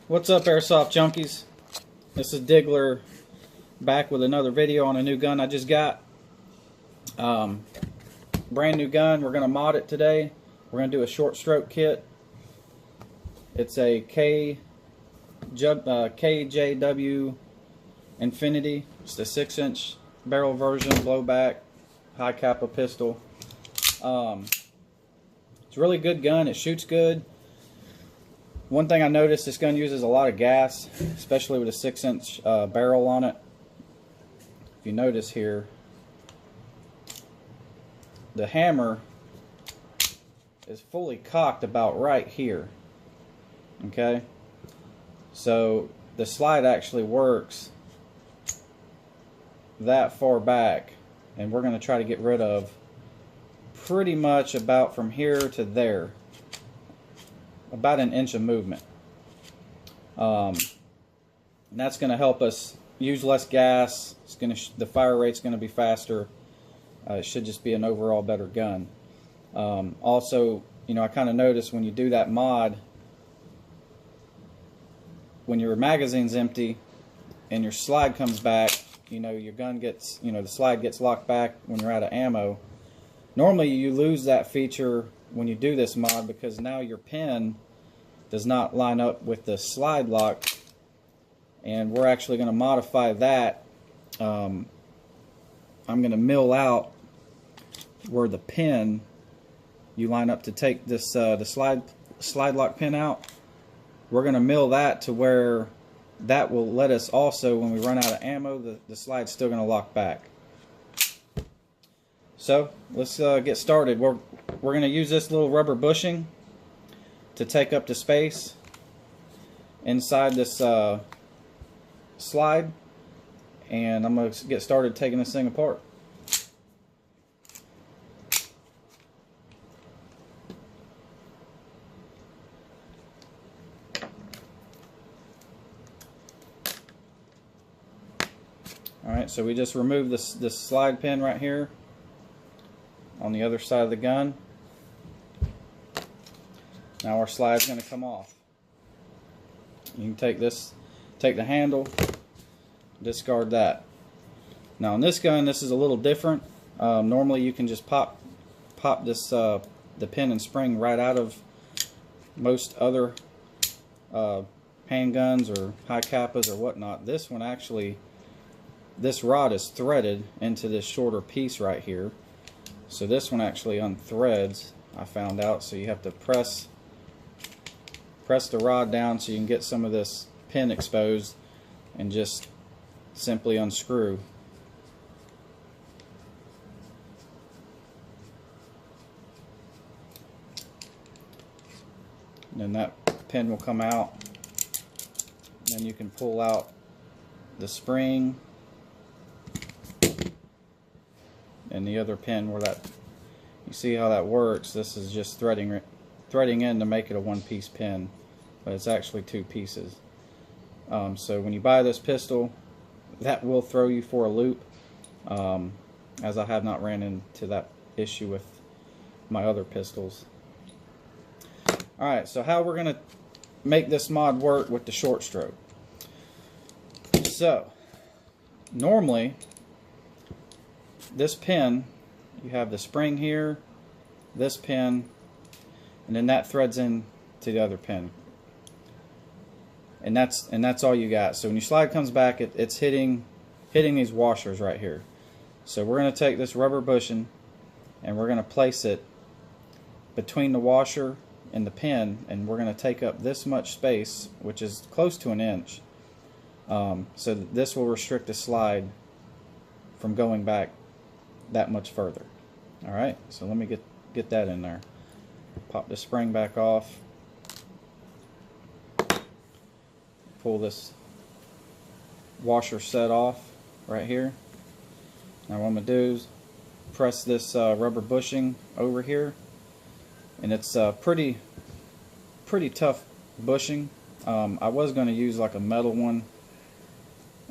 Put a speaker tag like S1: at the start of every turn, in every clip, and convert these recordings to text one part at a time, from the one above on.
S1: What's up, Airsoft junkies? This is Diggler back with another video on a new gun I just got. Brand new gun. We're going to mod it today. We're going to do a short stroke kit. It's a KJW Infinity. It's the 6-inch barrel version, blowback, hi-capa pistol. It's a really good gun. It shoots good. One thing I noticed, this gun uses a lot of gas, especially with a 6-inch barrel on it. If you notice here, the hammer is fully cocked about right here. Okay, so the slide actually works that far back, and we're going to try to get rid of pretty much about from here to there, about an inch of movement. And that's going to help us use less gas. It's going to the fire rate's going to be faster. It should just be an overall better gun. Also, you know, I kind of noticed when you do that mod, when your magazine's empty and your slide comes back, you know, your gun gets, you know, the slide gets locked back when you're out of ammo. Normally you lose that feature when you do this mod because now your pin does not line up with the slide lock, and we're actually going to modify that. I'm going to mill out where the pin you line up to take this the slide lock pin out. We're going to mill that to where that will let us also, when we run out of ammo, the slide's still going to lock back. So let's get started. We're going to use this little rubber bushing to take up the space inside this slide, and I'm going to get started taking this thing apart. Alright, so we just removed this slide pin right here on the other side of the gun. Now our slide's going to come off. You can take the handle, discard that. Now on this gun, this is a little different. Normally you can just pop this the pin and spring right out of most other handguns or hi-capas or whatnot. This one actually, this rod is threaded into this shorter piece right here. So this one actually unthreads, I found out. So you have to press the rod down so you can get some of this pin exposed, and just simply unscrew. And then that pin will come out. Then you can pull out the spring and the other pin where that, you see how that works. This is just threading in to make it a one-piece pin, but it's actually two pieces. So when you buy this pistol, that will throw you for a loop, as I have not ran into that issue with my other pistols. Alright, so how we're going to make this mod work with the short stroke. So normally this pin, you have the spring here, this pin, and then that threads in to the other pin, and that's all you got. So when your slide comes back, it's hitting these washers right here. So we're going to take this rubber bushing and we're going to place it between the washer and the pin, and we're going to take up this much space, which is close to an inch. So this will restrict the slide from going back that much further. Alright, so let me get that in there. Pop the spring back off. Pull this washer set off right here. Now what I'm going to do is press this rubber bushing over here, and it's pretty tough bushing. I was going to use like a metal one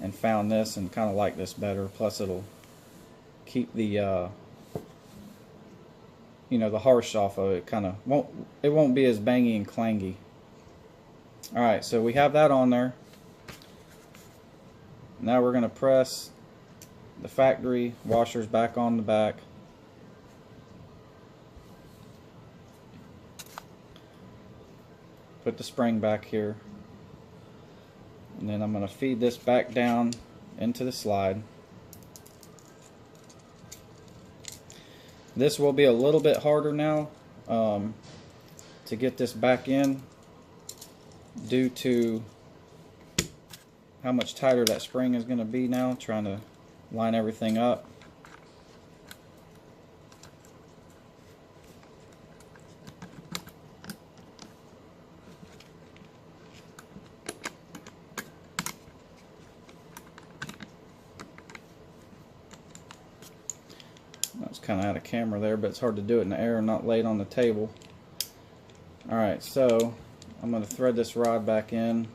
S1: and found this and kind of like this better. Plus it'll keep the you know, the harsh off of it. Kind of won't be as bangy and clangy. Alright, so we have that on there. Now we're going to press the factory washers back on the back. Put the spring back here. And then I'm going to feed this back down into the slide. This will be a little bit harder now to get this back in due to how much tighter that spring is going to be now, trying to line everything up. That's kind of out of camera there, but it's hard to do it in the air and not lay it on the table. Alright, so I'm going to thread this rod back in.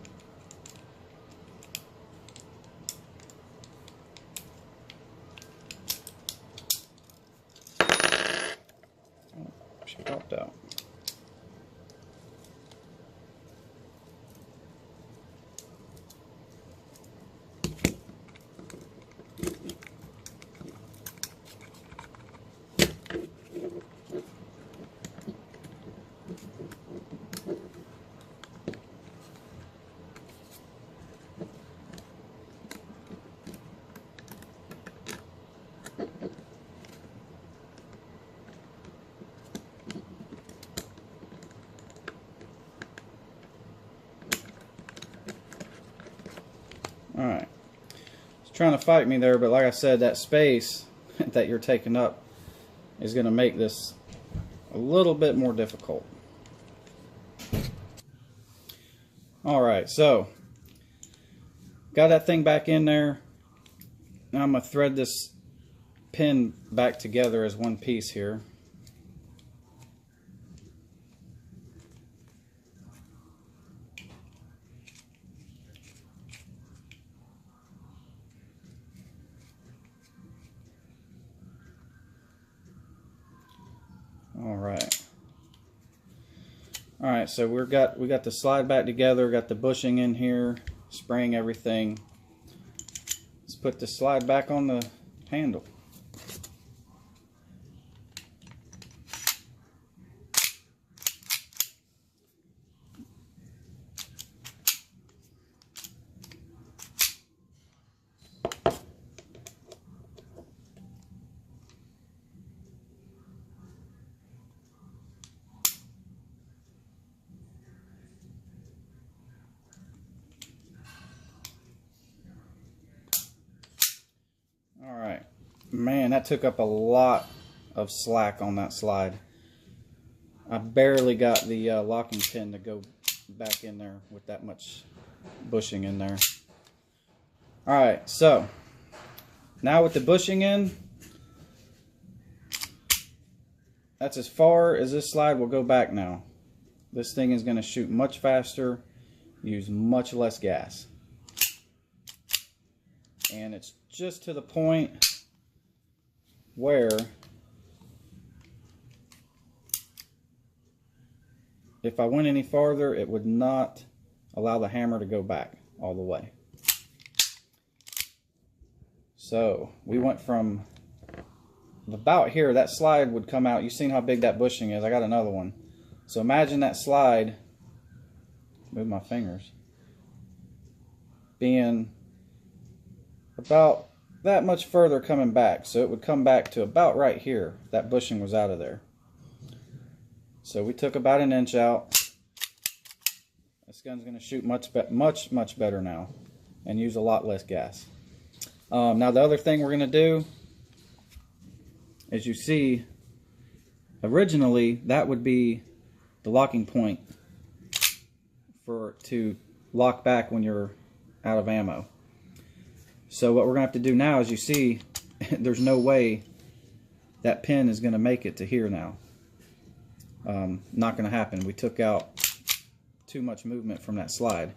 S1: Oh, she popped out. Alright, it's trying to fight me there, but like I said, that space that you're taking up is going to make this a little bit more difficult. Alright, so got that thing back in there. Now I'm going to thread this pin back together as one piece here. Alright, so we got the slide back together, got the bushing in here, spraying everything. Let's put the slide back on the handle. Alright, man, that took up a lot of slack on that slide. I barely got the locking pin to go back in there with that much bushing in there. Alright, so now with the bushing in, that's as far as this slide will go back now. This thing is going to shoot much faster, use much less gas. And it's just to the point where if I went any farther, it would not allow the hammer to go back all the way. So we went from about here, that slide would come out. You've seen how big that bushing is. I got another one. So imagine that slide, move my fingers, being about that much further coming back. So it would come back to about right here. That bushing was out of there. So we took about an inch out. This gun's going to shoot much better now and use a lot less gas. Now the other thing we're going to do, as you see, originally that would be the locking point to lock back when you're out of ammo. So what we're going to have to do now, as you see, there's no way that pin is going to make it to here now. Not going to happen. We took out too much movement from that slide.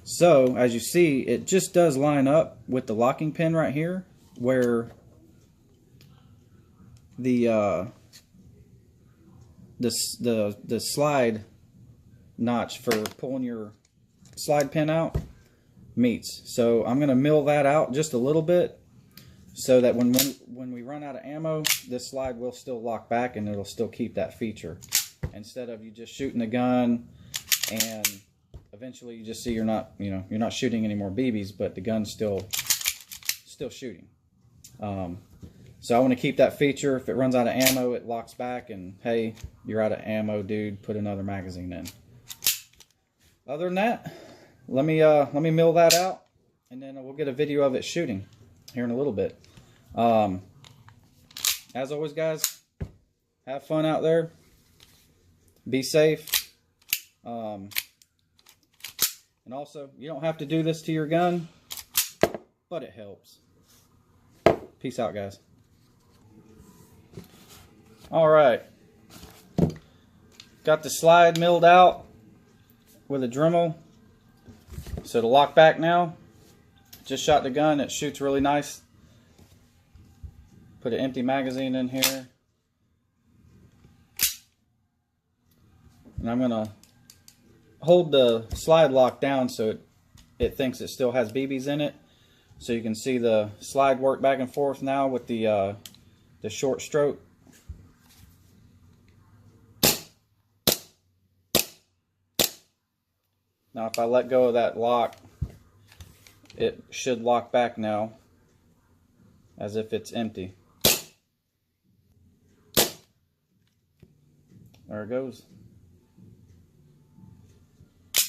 S1: So as you see, it just does line up with the locking pin right here, where the slide notch for pulling your slide pin out meets. So I'm going to mill that out just a little bit so that when we run out of ammo, this slide will still lock back and it'll still keep that feature. Instead of you just shooting the gun and eventually you just see you're not shooting any more BBs, but the gun's still shooting. So I want to keep that feature. If it runs out of ammo, it locks back and hey, you're out of ammo, dude, put another magazine in. Other than that, let me mill that out and then we'll get a video of it shooting here in a little bit. As always, guys, have fun out there. Be safe. And also, you don't have to do this to your gun, but it helps. Peace out, guys. Alright. Got the slide milled out with a Dremel. So to lock back now, just shot the gun. It shoots really nice. Put an empty magazine in here. And I'm going to hold the slide lock down so it thinks it still has BBs in it. So you can see the slide work back and forth now with the short stroke. Now if I let go of that lock, it should lock back now as if it's empty. There it goes.